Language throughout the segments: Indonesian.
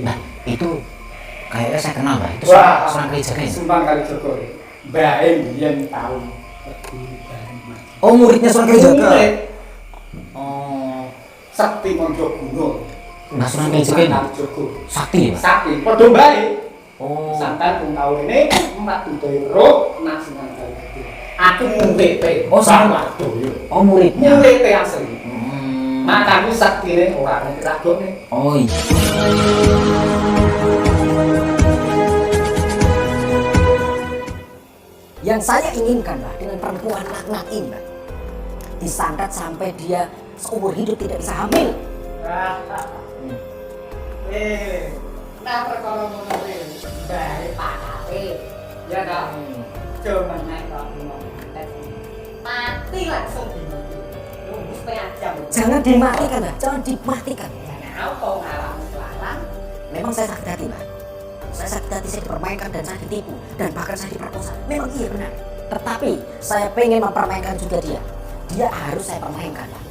Nah, itu kayaknya saya kenal, Mbak. Itu Wah, Sunan Kalijaga ya? Sunan Kalijaga. Mbak Biyen tahu. Oh, muridnya Sunan Kalijaga. Murid. Oh, Sakti Monjoguno. Mbak Sunan Kalijaga ini? Sakti ya, Pak? Sakti, padha bae. Oh. Sampai pun tahu ini, Mbak Dudoyo roh nang Sunan Kalijaga. Aku murid. Oh, sama. Oh, muridnya. Murid asli. Makanya sakti ini orang yang dilakoni. Oh iya. Yang saya inginkan, Mbak, dengan perempuan laknat ini, Mbak, disantet sampai dia seumur hidup tidak bisa hamil. Nah perkara ngono kuwi bae pakate. Ya ta. Cuman nek kok mati langsung dimati. Nunggu setengah jam. Jangan dimatikan, Mbak, jangan dimatikan. Apa ngalah larang? Memang saya sakit hati, Mbak. Saya sakit hati, saya dipermainkan dan saya ditipu dan bahkan saya diperkosa. Memang iya benar. Tetapi saya pengen mempermainkan juga dia. Dia harus saya permainkan, Mbak.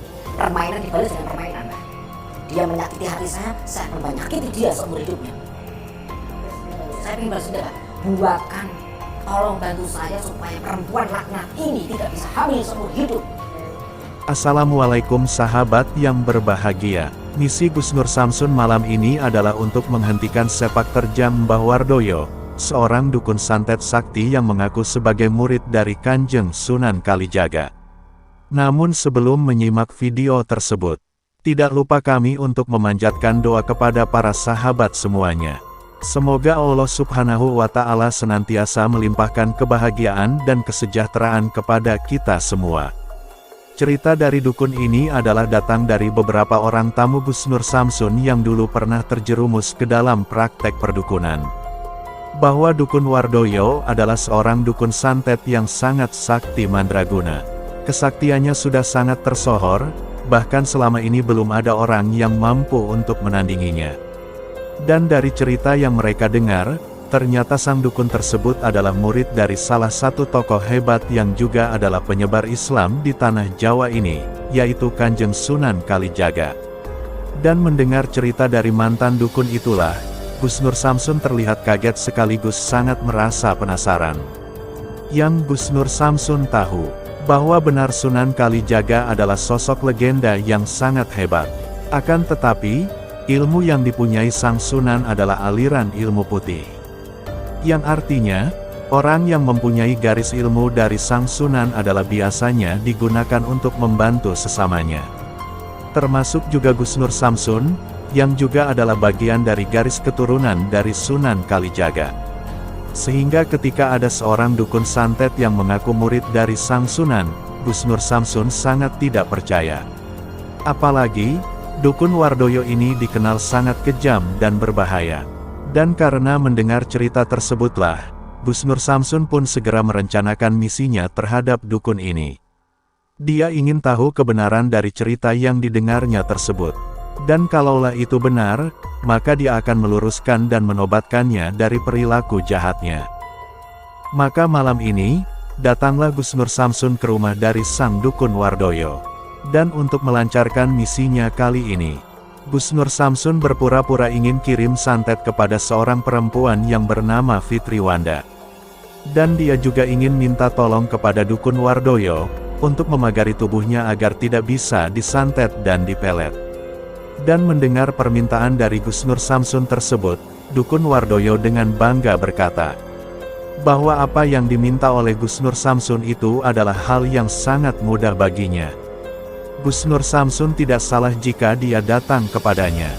Permainan dibalas dengan permainan, Mbak. Dia menyakiti hati saya akan menyakiti dia seumur hidupnya. Saya ingin balas dendam, Pak. Buatkan, tolong bantu saya supaya perempuan laknat ini tidak bisa hamil seumur hidup. Assalamualaikum sahabat yang berbahagia. Misi Gus Nur Samsun malam ini adalah untuk menghentikan sepak terjang Mbah Wardoyo, seorang dukun santet sakti yang mengaku sebagai murid dari Kanjeng Sunan Kalijaga. Namun sebelum menyimak video tersebut, tidak lupa kami untuk memanjatkan doa kepada para sahabat semuanya. Semoga Allah Subhanahu wa Ta'ala senantiasa melimpahkan kebahagiaan dan kesejahteraan kepada kita semua. Cerita dari dukun ini adalah datang dari beberapa orang tamu Gus Nur Samsun yang dulu pernah terjerumus ke dalam praktek perdukunan. Bahwa dukun Wardoyo adalah seorang dukun santet yang sangat sakti mandraguna. Kesaktiannya sudah sangat tersohor, bahkan selama ini belum ada orang yang mampu untuk menandinginya. Dan dari cerita yang mereka dengar, ternyata sang dukun tersebut adalah murid dari salah satu tokoh hebat yang juga adalah penyebar Islam di tanah Jawa ini, yaitu Kanjeng Sunan Kalijaga. Dan mendengar cerita dari mantan dukun itulah, Gus Nur Samsun terlihat kaget sekaligus sangat merasa penasaran. Yang Gus Nur Samsun tahu, bahwa benar Sunan Kalijaga adalah sosok legenda yang sangat hebat. Akan tetapi, ilmu yang dipunyai sang Sunan adalah aliran ilmu putih. Yang artinya, orang yang mempunyai garis ilmu dari sang Sunan adalah biasanya digunakan untuk membantu sesamanya. Termasuk juga Gus Nur Samsun, yang juga adalah bagian dari garis keturunan dari Sunan Kalijaga. Sehingga ketika ada seorang dukun santet yang mengaku murid dari sang Sunan, Gus Nur Samsun sangat tidak percaya. Apalagi, dukun Wardoyo ini dikenal sangat kejam dan berbahaya. Dan karena mendengar cerita tersebutlah, Gus Nur Samsun pun segera merencanakan misinya terhadap dukun ini. Dia ingin tahu kebenaran dari cerita yang didengarnya tersebut. Dan kalaulah itu benar, maka dia akan meluruskan dan menobatkannya dari perilaku jahatnya. Maka malam ini, datanglah Gus Nur Samsun ke rumah dari sang dukun Wardoyo. Dan untuk melancarkan misinya kali ini, Gus Nur Samsun berpura-pura ingin kirim santet kepada seorang perempuan yang bernama Fitri Wanda. Dan dia juga ingin minta tolong kepada dukun Wardoyo, untuk memagari tubuhnya agar tidak bisa disantet dan dipelet. Dan mendengar permintaan dari Gus Nur Samsun tersebut, dukun Wardoyo dengan bangga berkata, bahwa apa yang diminta oleh Gus Nur Samsun itu adalah hal yang sangat mudah baginya. Gus Nur Samsun tidak salah jika dia datang kepadanya.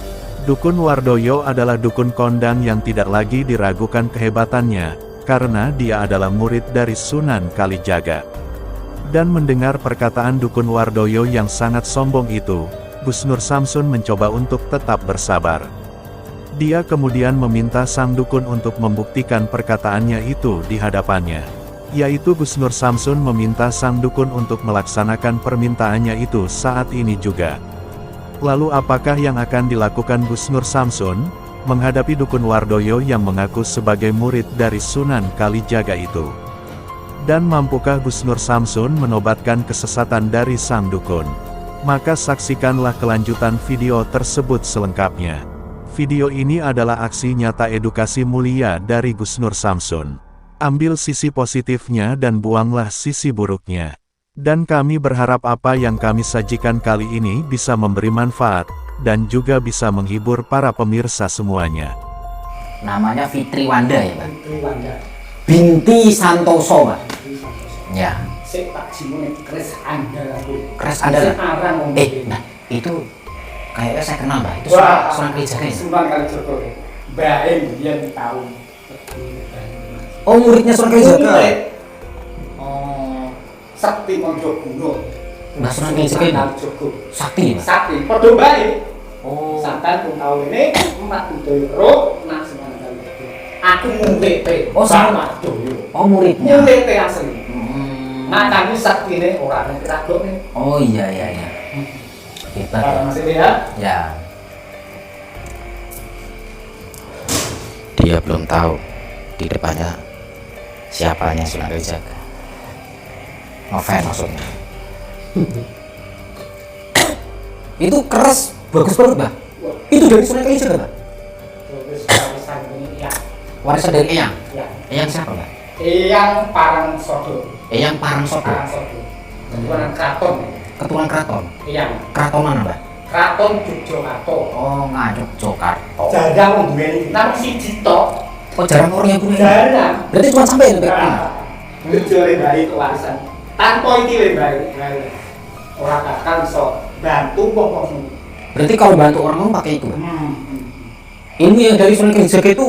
Dukun Wardoyo adalah dukun kondang yang tidak lagi diragukan kehebatannya, karena dia adalah murid dari Sunan Kalijaga. Dan mendengar perkataan dukun Wardoyo yang sangat sombong itu, Gus Nur Samsun mencoba untuk tetap bersabar. Dia kemudian meminta sang dukun untuk membuktikan perkataannya itu di hadapannya. Yaitu Gus Nur Samsun meminta sang dukun untuk melaksanakan permintaannya itu saat ini juga. Lalu apakah yang akan dilakukan Gus Nur Samsun, menghadapi dukun Wardoyo yang mengaku sebagai murid dari Sunan Kalijaga itu? Dan mampukah Gus Nur Samsun menobatkan kesesatan dari sang dukun? Maka saksikanlah kelanjutan video tersebut selengkapnya. Video ini adalah aksi nyata edukasi mulia dari Gus Nur Samsun. Ambil sisi positifnya dan buanglah sisi buruknya. Dan kami berharap apa yang kami sajikan kali ini bisa memberi manfaat, dan juga bisa menghibur para pemirsa semuanya. Namanya Fitri Wanda ya, Pak? Fitri Wanda. Binti Santoso, Pak? Fitri Santoso. Ya. Sik tak jimone Kres Andalan. Kres Andalan. Arang wong Nah, itu kayaknya saya kenal, Pak. Itu Wah, Sunan Kalijaga ya? Sunan Kalijaga. Mbak Em yang tahu. Oh, muridnya Sunan Kalijaga. Oh, Sakti Monjoguno. Mbah Sunan Kalijaga ini? Kalijaga. Sakti, Pak? Sakti, padha bae. Oh. Sampai pun tahu ini emak Udoyo nang Sunan Kalijaga. Aku murid. Oh, sama. Oh, muridnya. Murid asli. Makanya sakti ini orang yang keragut nih. Oh iya. Hebat ya. Masih ya? Ya. Dia belum tahu di depannya siapanya Sunan Kalijaga. Novel maksudnya. Itu keras, bagus banget, Mbak. Itu dari Sunan Kalijaga, Mbak. Terus warisan ini ya. Warisan dari Eyang. Ya. Eyang siapa, Mbak? Yang Parang Sodo. Eyang Parangsodo. Parang Sodo. Keturunan Kraton. Keturunan keraton. Yang Keraton mana, Mbak? Kraton Yogyakarta. Oh, Ngajok Jokarto. Jarang wong duweni nang siji tok. Oh, jarang orang yang punya. Jarang. Berarti cuma sampai itu, Mbak. Tujuan baik kewarisan. Tanpa iki le baik. Ora bakal iso bantu wong-wong. Berarti kalau bantu orang mau pakai itu, Mbak. Ilmu yang dari Sunan Kalijaga itu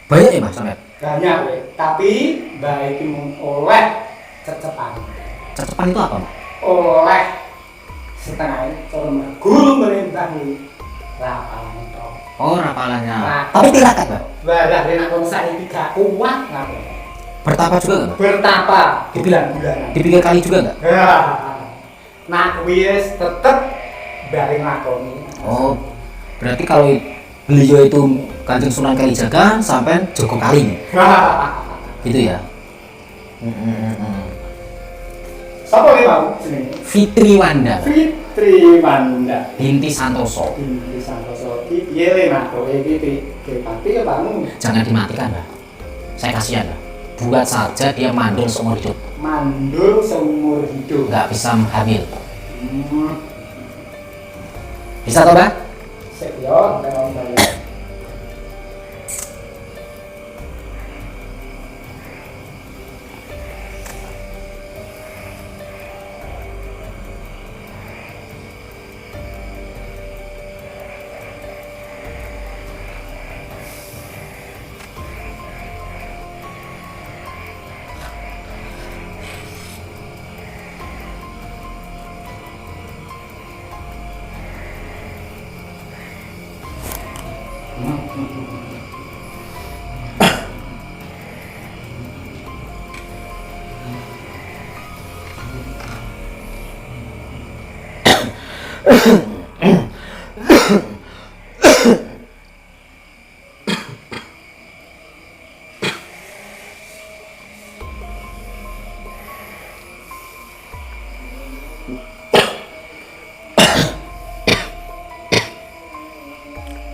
banyak ya, Mas, sampai? Banyak we, tapi baik oleh cecepan. Cecepan itu apa, Mbak? Oleh setengah guru merintah rapalan itu. Oh, rapalannya. Nah. Tapi tirakat, Mbak. Barang dengan wong saiki gak kuat ngapain? Bertapa juga nggak, Mbak? Bertapa di bulan-bulanan. Di pinggir kali juga nggak? Nah, wis tetep bareng lakoni. Oh, berarti kalau beliau itu Kanjeng Sunan Kalijaga sampai Joko Kaling, gitu ya? Siapa yang mau sini? Fitri Wanda, Fitri Wanda. Binti Santoso. Binti Santoso. Iki piye le Mas? Iki pati ya bangun. Jangan dimatikan, Mbak. Saya kasihan, Mbak. Buat saja dia mandul seumur hidup, Mandul seumur hidup. nggak bisa hamil. Bisa toh, Mbak? Sik yo, kalau saya.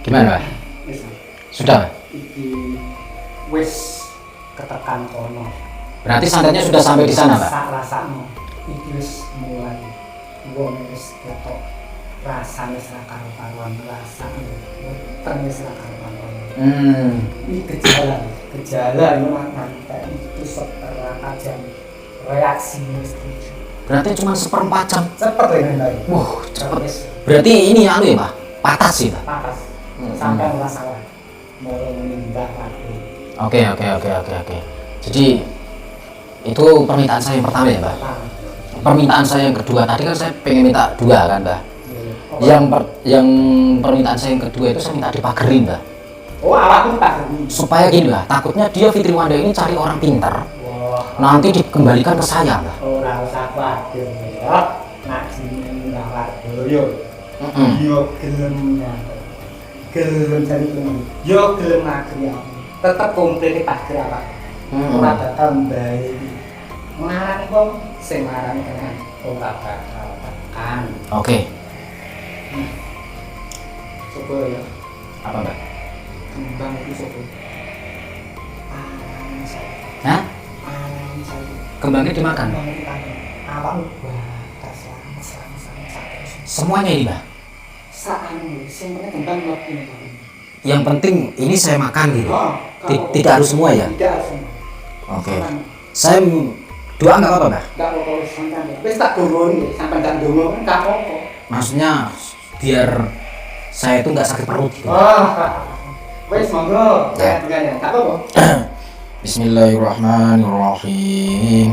Gimana, Pak? Sudah, Pak? Iki wis ketekan kono. Berarti santetnya sudah sampai di sana, Pak? Rasakno. Iki wis mulai wong wis ketok rasane ora karo-karuan rasane. Weteng wis ora karo-karuan. Ini gejala itu setelah jam reaksi setuju. Berarti cuma 1/4 jam. Cepet ini lagi. Cepet. Berarti ini anu ya, Pak? Patah sih, Pak? Patas. Sampai masalah mulai meninggal lagi. Oke. Jadi itu permintaan saya yang pertama ya, Mbak. Permintaan saya yang kedua tadi kan saya pengen minta 2 kan, Mbak. Yang permintaan saya yang kedua itu saya minta dipagerin, Mbak. Oh, awakmu tak Supaya gini, Mbak. Takutnya dia Fitri Wanda ini cari orang pintar. Nanti dikembalikan ke saya, Mbak. Ora usah khawatir ya. Nak jeneng Wardoyo. Yo gelem cari temen. Yo gelem ngagri. Tetep komplit pager apa. Ora bakal mbae. Ngarani wong sing ngarani tenan ora bakal tekan. Oke. Coba ya. Apa Mbak? Kembang itu sopo. Pangan saya. Hah? Pangan saya. Kembangnya dimakan? Kembang itu kan awakmu batas selamat. Semuanya ini Mbak? Saanu, sing penting kembang mlebu. Yang penting ini saya makan gitu? Oh, Tidak harus semua ya? Tidak harus semua. Oke. Saya doa nggak apa-apa Mbak? Enggak apa-apa wis sampean. Wis tak dongoni, sampean tak dongo kan enggak apa-apa. Maksudnya biar saya itu nggak sakit perut gitu. Oh. Wis monggo. Ya. Enggak apa-apa. Bismillahirrahmanirrahim.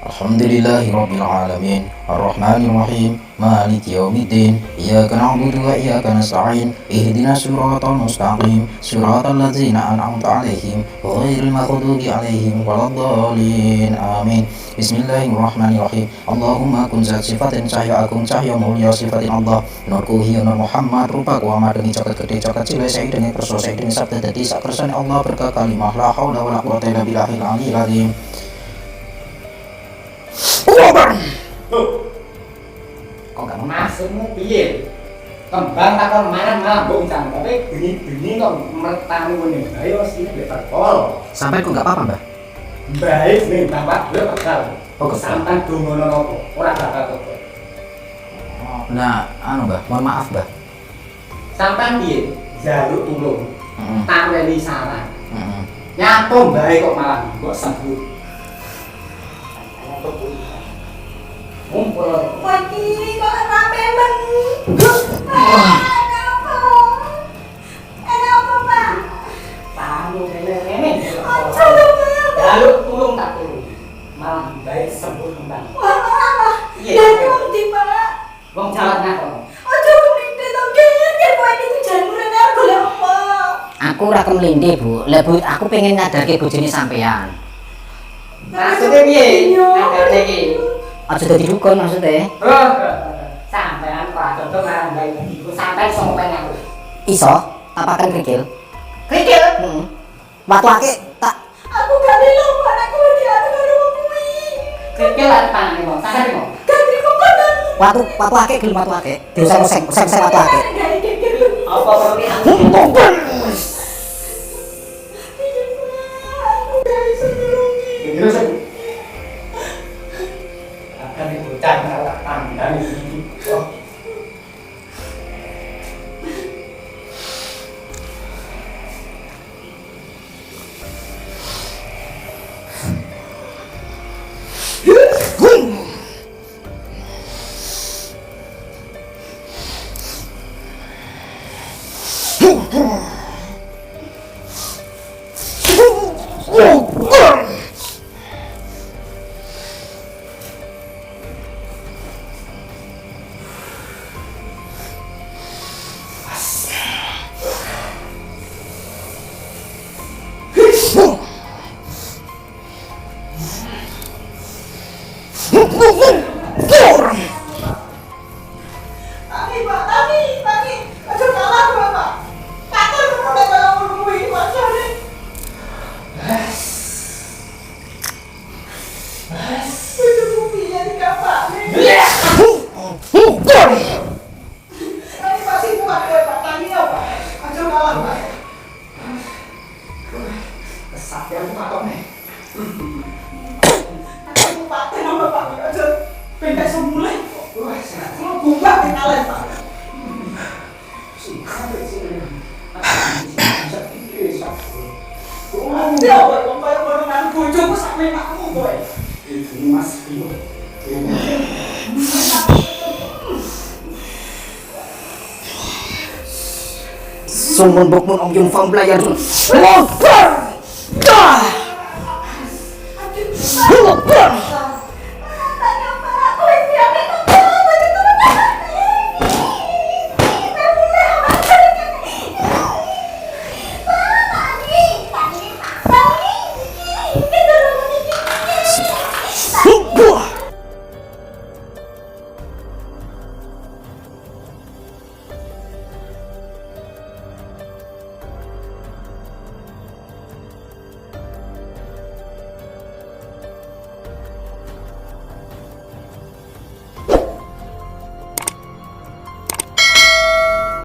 Alhamdulillahirabbil alamin. Arrahmanirrahim. Maliki yaumiddin. Iyyaka na'budu wa iyyaka nasta'in. Ihdinas siratal mustaqim. Siratal ladzina an'amta 'alaihim ghairil maghdubi 'alaihim waladdallin. Amin. Bismillahirrahmanirrahim. Allahumma kun zat sifatin cahya agung cahya mulia sifatin Allah. Nurku hiya nur Muhammad rupaku amat demi coket gede coket cilik saya dengan kerso saya dengan sabda dadi sak kersane Allah berkah kalimah la haula wala quwwata illa billahil aliyil azim. Kok gak mau? Maksudmu piye? Kembang takon marah malah mbok uncang, tapi bunyi-bunyi kok mertamu ngene. Ayo sih lebar pol. Sampai kok gak apa-apa Mbak? Baik nih Bapak gue bakal. Oh, kesal. Sampai dongono apa? Ora bakal apa. Nah, Mbak, mohon maaf Mbak. Sampai piye? Jaluk tulung. Tak weni saran. Heeh. Nyapo bae kok malah kok sebut. Ngumpul. Ini kok rame banget. Ada apa, Pak? Tahu rene-rene. Ojo lho, Pak. Jaluk tulung tak tulung. Malah bae sebut tentang. Wah, Iya. dari wong di, Pak. Wong jalan ngapa? Ojo mrinte to, Ger. Kowe iki jangan mrene golek apa? Aku ora kemlindi, Bu. Lah Bu, aku pengen ngadarke bojone sampean. Maksudnya piye? Ngadarke iki. Aja dadi dukun maksudnya. Oh, sampean kok contoh marang bae iku sampean iso pengen aku. Iso, tapakan kerikil. Krikil. Heeh. Watu ake tak Aku gak lilo, anakku diadu karo wong kuwi. Krikil lan panane wong. Sampeyan kok. Ganti kokonan. watu ake gelem watu ake. Diuseng-useng watu ake. Gak geger. Apa perlu aku? Aku gak iso nulungi. Terus akan dibocah malah kandang iki. Tani. Aja kalah, Bapak. Katon kok nek kalau kuwi maksane. Bojoku piye dikapakne? Tani pasti kuat kowe, Pak. Tani apa? Aja kalah, Pak. Kesakian matone. Aku paten sama Pak. Aja pengen semule. Wah, senang. Mau bumbak kalen, Pak. Ya, kok koyo nang bojoku sak menakmu kowe. Ini Mas Bimo. Sumun bukmun om yung fang player. Aduh,